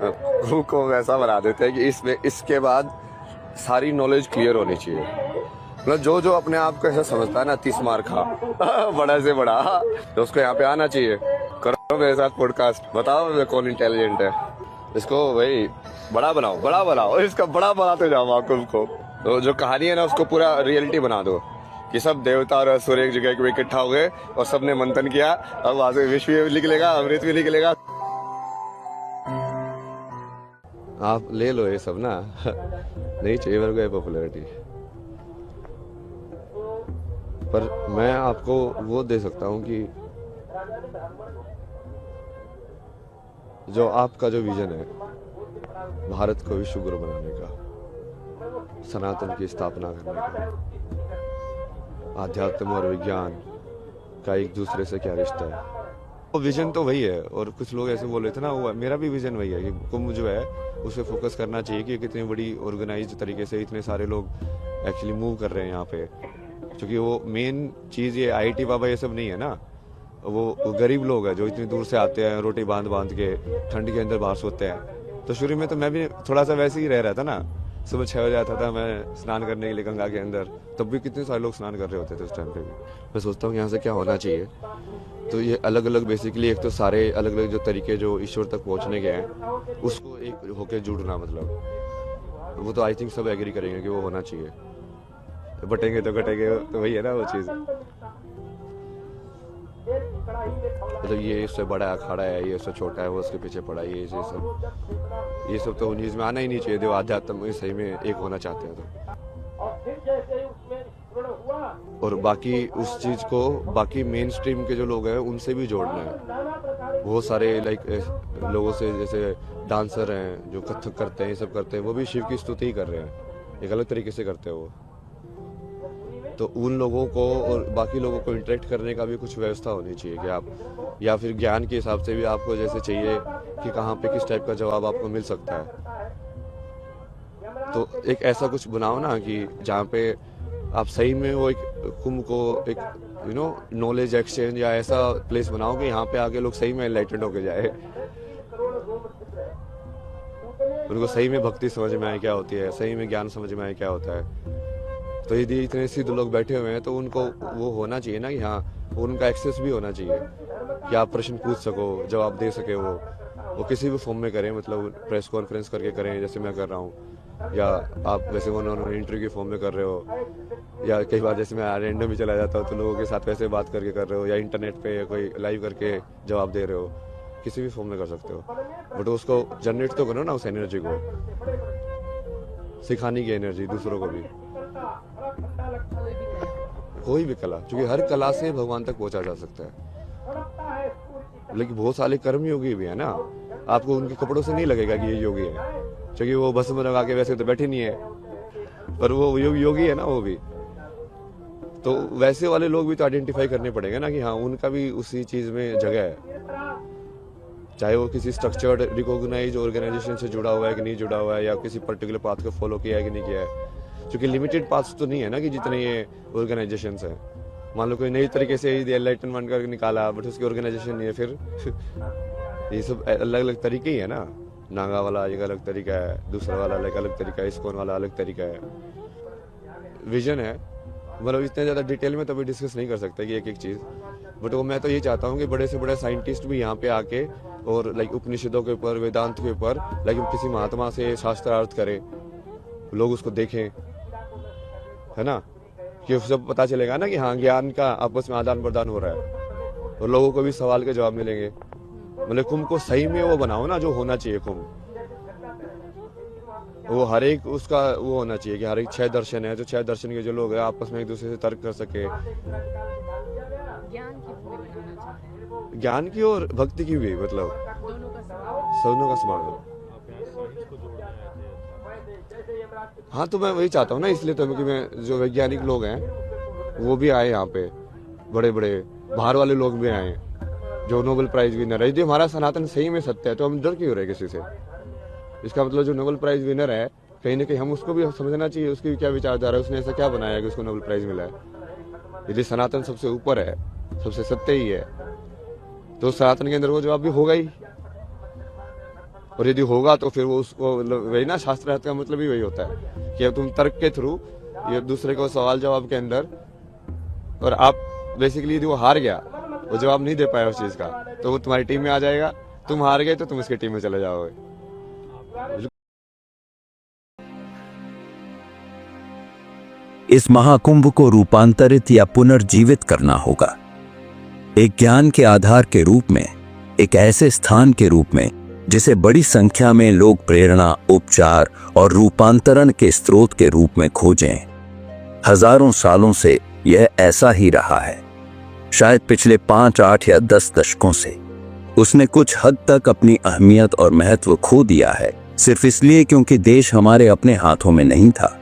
कुंभ को वैसा बना देते हैं कि इसमें इसके बाद सारी नॉलेज क्लियर होनी चाहिए। मतलब जो जो अपने आप को ऐसा समझता है ना 30 मार खा बड़ा से बड़ा, तो उसको यहाँ पे आना चाहिए। करो मेरे साथ पॉडकास्ट, बताओ मैं कौन इंटेलिजेंट है। इसको भाई बड़ा बनाओ, इसका बड़ा बनाते जाओ आप कुंभ को। तो जो कहानी है ना उसको पूरा रियलिटी बना दो कि सब देवता और असुर एक जगह पे इकट्ठा हो गए और सबने मंथन किया। अब वहां से विष भी निकलेगा, अमृत भी निकलेगा। आप ले लो ये सब ना नहीं चाहिए मेरे को ये पॉपुलैरिटी, पर मैं आपको वो दे सकता हूँ कि जो आपका जो विजन है भारत को विश्व गुरु बनाने का, सनातन की स्थापना करने का, आध्यात्म और विज्ञान का एक दूसरे से क्या रिश्ता है, वो विजन तो वही है। और कुछ लोग ऐसे बोल रहे थे ना, वो मेरा भी विजन वही है कि कुंभ जो है उस पर फोकस करना चाहिए कि कितनी बड़ी ऑर्गेनाइज तरीके से इतने सारे लोग एक्चुअली मूव कर रहे हैं यहाँ पे। क्योंकि वो मेन चीज़ ये IIT बाबा ये सब नहीं है ना, वो गरीब लोग हैं जो इतनी दूर से आते हैं, रोटी बांध बांध के ठंड के अंदर बाहर सोते हैं। तो शुरू में तो मैं भी थोड़ा सा वैसे ही रह रहा था ना, सुबह 6 बजे आता था मैं स्नान करने के लिए गंगा के अंदर, तब भी कितने सारे लोग स्नान कर रहे होते थे उस टाइम पे भी। मैं सोचता हूँ यहाँ से क्या होना चाहिए। तो ये अलग अलग बेसिकली एक तो सारे अलग अलग जो तरीके जो ईश्वर तक पहुँचने के हैं उसको एक होके जुड़ना, मतलब वो तो आई थिंक सब एग्री करेंगे कि वो होना चाहिए। बटेंगे तो घटेंगे, तो वही है ना वो चीज़। मतलब ये इससे बड़ा अखाड़ा है, ये इससे छोटा है, वो उसके पीछे पड़ा है, ये सब तो उन चीज में आना ही नहीं चाहिए। जो आध्यात्म में सही में एक होना चाहते हैं तो, और बाकी उस चीज को बाकी मेन स्ट्रीम के जो लोग हैं उनसे भी जोड़ना है। बहुत सारे लाइक लोगों से, जैसे डांसर हैं जो कथक करते हैं, ये सब करते हैं, वो भी शिव की स्तुति ही कर रहे हैं, एक अलग तरीके से करते हैं वो। तो उन लोगों को और बाकी लोगों को इंटरेक्ट करने का भी कुछ व्यवस्था होनी चाहिए कि आप, या फिर ज्ञान के हिसाब से भी आपको जैसे चाहिए कि कहाँ पे किस टाइप का जवाब आपको मिल सकता है। तो एक ऐसा कुछ बनाओ ना कि जहाँ पे आप सही में वो एक कुंभ को एक नॉलेज एक्सचेंज या ऐसा प्लेस बनाओ कि यहाँ पे आके लोग सही में एनलाइटेंड होके जाए, उनको सही में भक्ति समझ में आए क्या होती है, सही में ज्ञान समझ में आए क्या होता है। तो यदि इतने सिद्ध लोग बैठे हुए हैं तो उनको वो होना चाहिए ना कि हाँ, उनका एक्सेस भी होना चाहिए कि आप प्रश्न पूछ सको, जवाब दे सके। वो किसी भी फॉर्म में करें, मतलब प्रेस कॉन्फ्रेंस करके करें जैसे मैं कर रहा हूँ, या आप वैसे उन्होंने इंटरव्यू के फॉर्म में कर रहे हो, या कई बार जैसे मैं रैंडम भी चला जाता हूँ तो लोगों के साथ वैसे बात करके कर रहे हो, या इंटरनेट पे कोई लाइव करके जवाब दे रहे हो, किसी भी फॉर्म में कर सकते हो। बट उसको जनरेट तो करो ना, उस एनर्जी को, सिखाने की एनर्जी दूसरों को भी, कोई भी कला, क्योंकि हर कला से भगवान तक पहुंचा जा सकता है। लेकिन बहुत सारे कर्म योगी भी है ना, आपको उनके कपड़ों से नहीं लगेगा कि ये योगी है, क्योंकि वो भस्म लगा के वैसे तो बैठे नहीं है, पर वो योगी है ना वो भी। तो वैसे वाले लोग भी तो आइडेंटिफाई करने पड़ेंगे ना कि हाँ, उनका भी उसी चीज में जगह है, चाहे वो किसी स्ट्रक्चर्ड रिकॉग्नाइज ऑर्गेनाइजेशन से जुड़ा हुआ है कि नहीं जुड़ा हुआ है, या किसी पर्टिकुलर पाथ को फॉलो किया है कि नहीं किया है। क्योंकि लिमिटेड पाथ्स तो नहीं है ना कि जितने ये ऑर्गेनाइजेशंस हैं। मान लो कोई नई तरीके से एनलाइटनमेंट करके निकाला, बट उसकी ऑर्गेनाइजेशन नहीं है, फिर ये सब अलग अलग तरीके ही है ना। नागा वाला एक अलग तरीका है, दूसरा वाला अलग अलग तरीका है, इस्कॉन वाला अलग तरीका है। विजन है, मतलब इतने ज़्यादा डिटेल में तो भी डिस्कस नहीं कर सकते कि एक एक चीज़। बट वो मैं तो ये चाहता हूँ कि बड़े से बड़े साइंटिस्ट भी यहाँ पे आके और लाइक उपनिषदों के ऊपर, वेदांत के ऊपर, लाइक किसी महात्मा से शास्त्रार्थ करें, लोग उसको देखें, है ना, कि सब पता चलेगा ना कि हाँ, ज्ञान का आपस में आदान प्रदान हो रहा है और लोगों को भी सवाल के जवाब मिलेंगे। मतलब कुंभ को सही में वो बनाओ ना जो होना चाहिए कुंभ, वो हर एक उसका वो होना चाहिए कि हर एक 6 दर्शन है, जो 6 दर्शन के जो लोग हैं आपस में एक दूसरे से तर्क कर सके, ज्ञान की और भक्ति की भी, मतलब दोनों का समागम। हाँ, तो मैं वही चाहता हूँ ना, इसलिए तो कि मैं जो वैज्ञानिक लोग हैं वो भी आए यहाँ पे, बड़े बड़े बाहर वाले लोग भी आए जो नोबेल प्राइज विनर है। यदि हमारा सनातन सही में सत्य है तो हम डर क्यों हो रहे किसी से। इसका मतलब जो नोबेल प्राइज विनर है, कहीं ना कहीं हम उसको भी समझना चाहिए, उसकी क्या विचारधारा है, उसने ऐसा क्या बनाया कि उसको नोबेल प्राइज मिला है। यदि सनातन सबसे ऊपर है, सबसे सत्य ही है, तो सनातन के अंदर वो जवाब भी होगा ही। और यदि होगा तो फिर वो उसको वही ना, शास्त्रार्थ का मतलब ही वही होता है कि अब तुम तर्क के थ्रू ये दूसरे को सवाल जवाब के अंदर, और आप बेसिकली यदि वो हार गया, वो जवाब नहीं दे पाया उस चीज का, तो वो तुम्हारी टीम में आ जाएगा, तुम हार गए तो तुम उसकी टीम में चले जाओगे। इस महाकुंभ को रूपांतरित या पुनर्जीवित करना होगा, एक ज्ञान के आधार के रूप में, एक ऐसे स्थान के रूप में जिसे बड़ी संख्या में लोग प्रेरणा, उपचार और रूपांतरण के स्रोत के रूप में खोजें। हजारों सालों से यह ऐसा ही रहा है, शायद पिछले 5, 8 या 10 दशकों से। उसने कुछ हद तक अपनी अहमियत और महत्व खो दिया है, सिर्फ इसलिए क्योंकि देश हमारे अपने हाथों में नहीं था।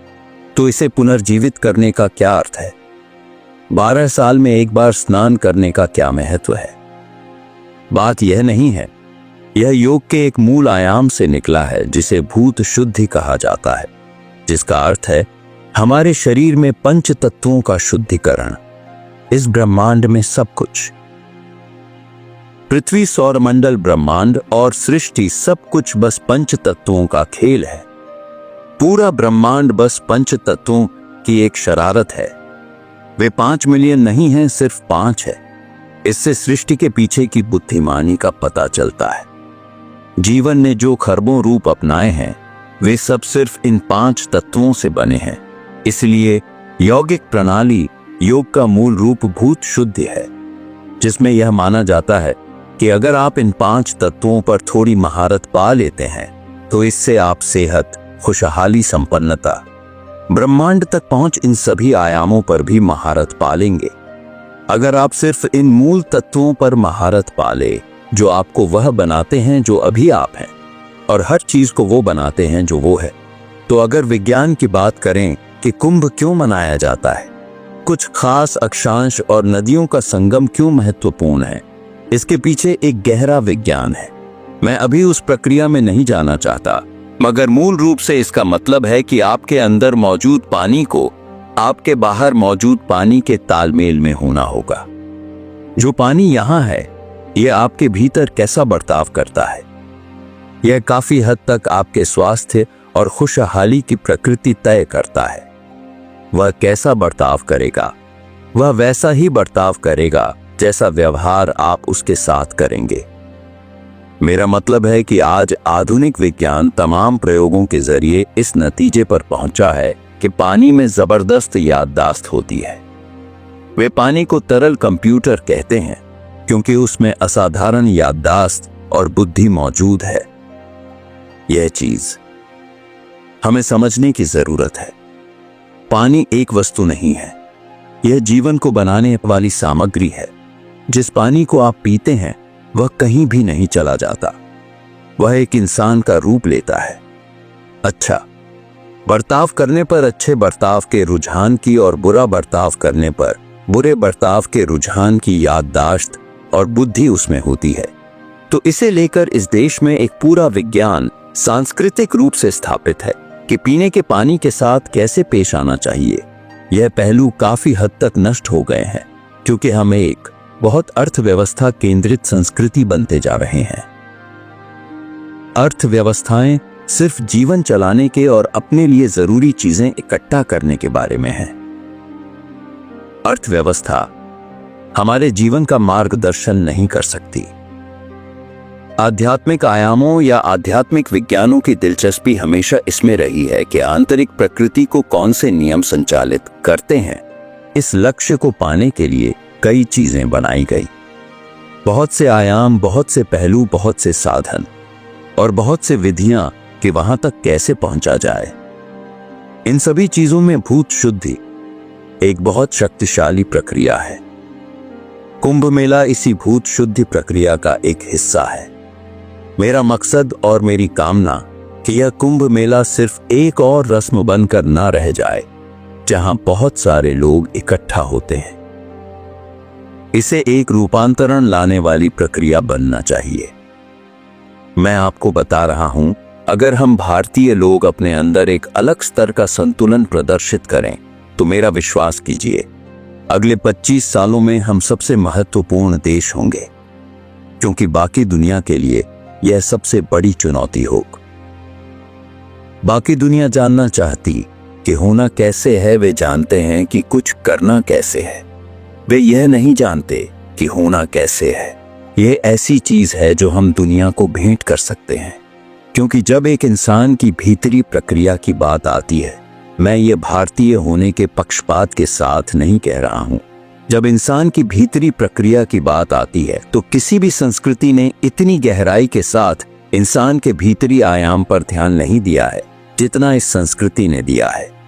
तो इसे पुनर्जीवित करने का क्या अर्थ है? 12 साल में एक बार स्नान करने का क्या महत्व है? बात यह नहीं है। यह योग के एक मूल आयाम से निकला है जिसे भूत शुद्धि कहा जाता है, जिसका अर्थ है हमारे शरीर में पंच तत्वों का शुद्धिकरण। इस ब्रह्मांड में सब कुछ, पृथ्वी, सौरमंडल, ब्रह्मांड और सृष्टि, सब कुछ बस पंच तत्वों का खेल है। पूरा ब्रह्मांड बस पंच तत्वों की एक शरारत है। वे 5 मिलियन नहीं हैं, सिर्फ 5 है। इससे सृष्टि के पीछे की बुद्धिमानी का पता चलता है। जीवन ने जो खरबों रूप अपनाए हैं, वे सब सिर्फ इन 5 तत्वों से बने हैं। इसलिए यौगिक प्रणाली, योग का मूल रूप भूत शुद्धि है, जिसमें यह माना जाता है कि अगर आप इन 5 तत्वों पर थोड़ी महारत पा लेते हैं तो इससे आप सेहत, खुशहाली, संपन्नता, ब्रह्मांड तक पहुंच, इन सभी आयामों पर भी महारत पा लेंगे। अगर आप सिर्फ इन मूल तत्वों पर महारत पा ले जो आपको वह बनाते हैं जो अभी आप हैं, और हर चीज को वो बनाते हैं जो वो है, तो अगर विज्ञान की बात करें कि कुंभ क्यों मनाया जाता है, कुछ खास अक्षांश और नदियों का संगम क्यों महत्वपूर्ण है, इसके पीछे एक गहरा विज्ञान है। मैं अभी उस प्रक्रिया में नहीं जाना चाहता, मगर मूल रूप से इसका मतलब है कि आपके अंदर मौजूद पानी को आपके बाहर मौजूद पानी के तालमेल में होना होगा। जो पानी यहां है, यह आपके भीतर कैसा बर्ताव करता है, यह काफी हद तक आपके स्वास्थ्य और खुशहाली की प्रकृति तय करता है। वह कैसा बर्ताव करेगा, वह वैसा ही बर्ताव करेगा जैसा व्यवहार आप उसके साथ करेंगे। मेरा मतलब है कि आज आधुनिक विज्ञान तमाम प्रयोगों के जरिए इस नतीजे पर पहुंचा है कि पानी में जबरदस्त याददाश्त होती है। वे पानी को तरल कंप्यूटर कहते हैं क्योंकि उसमें असाधारण याददाश्त और बुद्धि मौजूद है। यह चीज हमें समझने की जरूरत है। पानी एक वस्तु नहीं है, यह जीवन को बनाने वाली सामग्री है। जिस पानी को आप पीते हैं वह कहीं भी नहीं चला जाता, वह एक इंसान का रूप लेता है। अच्छा बर्ताव करने पर अच्छे बर्ताव के रुझान की और बुरा बर्ताव करने पर बुरे बर्ताव के रुझान की याददाश्त और बुद्धि उसमें होती है। तो इसे लेकर इस देश में एक पूरा विज्ञान सांस्कृतिक रूप से स्थापित है कि पीने के पानी के साथ कैसे पेश आना चाहिए। यह पहलू काफी हद तक नष्ट हो गए हैं क्योंकि हम एक बहुत अर्थव्यवस्था केंद्रित संस्कृति बनते जा रहे हैं। अर्थव्यवस्थाएं सिर्फ जीवन चलाने के और अपने लिए जरूरी चीजें इकट्ठा करने के बारे में है। अर्थव्यवस्था हमारे जीवन का मार्गदर्शन नहीं कर सकती। आध्यात्मिक आयामों या आध्यात्मिक विज्ञानों की दिलचस्पी हमेशा इसमें रही है कि आंतरिक प्रकृति को कौन से नियम संचालित करते हैं। इस लक्ष्य को पाने के लिए कई चीजें बनाई गई, बहुत से आयाम, बहुत से पहलू, बहुत से साधन और बहुत से विधियां कि वहां तक कैसे पहुंचा जाए। इन सभी चीजों में भूत शुद्धि एक बहुत शक्तिशाली प्रक्रिया है। कुंभ मेला इसी भूत शुद्धि प्रक्रिया का एक हिस्सा है। मेरा मकसद और मेरी कामना कि यह कुंभ मेला सिर्फ एक और रस्म बनकर ना रह जाए जहां बहुत सारे लोग इकट्ठा होते हैं। इसे एक रूपांतरण लाने वाली प्रक्रिया बनना चाहिए। मैं आपको बता रहा हूं, अगर हम भारतीय लोग अपने अंदर एक अलग स्तर का संतुलन प्रदर्शित करें तो मेरा विश्वास कीजिए अगले 25 सालों में हम सबसे महत्वपूर्ण देश होंगे, क्योंकि बाकी दुनिया के लिए यह सबसे बड़ी चुनौती होगी। बाकी दुनिया जानना चाहती कि होना कैसे है, वे जानते हैं कि कुछ करना कैसे है। वे यह नहीं जानते कि होना कैसे है। यह ऐसी चीज है जो हम दुनिया को भेंट कर सकते हैं, क्योंकि जब एक इंसान की भीतरी प्रक्रिया की बात आती है, मैं ये भारतीय होने के पक्षपात के साथ नहीं कह रहा हूं, जब इंसान की भीतरी प्रक्रिया की बात आती है तो किसी भी संस्कृति ने इतनी गहराई के साथ इंसान के भीतरी आयाम पर ध्यान नहीं दिया है जितना इस संस्कृति ने दिया है।